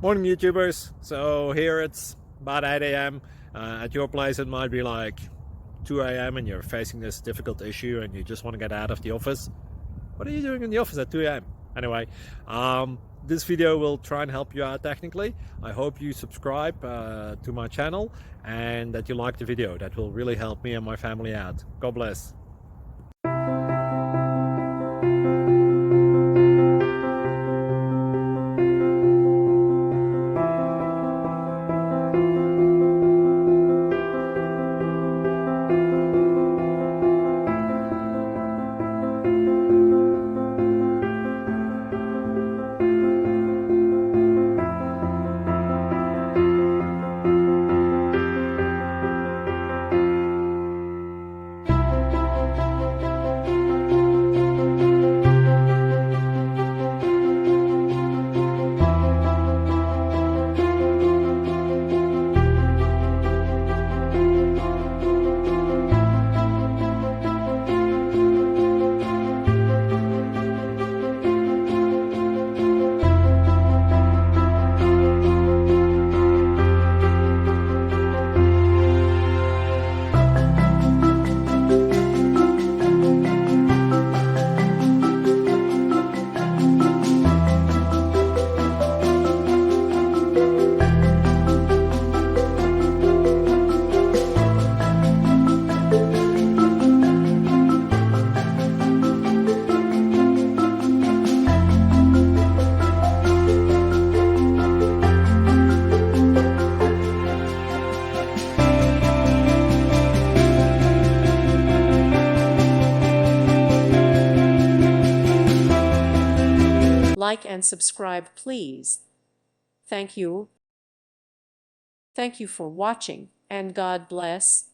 Morning, YouTubers. So here it's about 8 a.m. At your place, it might be like 2 a.m. and you're facing this difficult issue and you just want to get out of the office. What are you doing in the office at 2 a.m.? Anyway, this video will try and help you out technically. I hope you subscribe to my channel and that you like the video. That will really help me and my family out. God bless. Like and subscribe, please. Thank you. Thank you for watching, and God bless.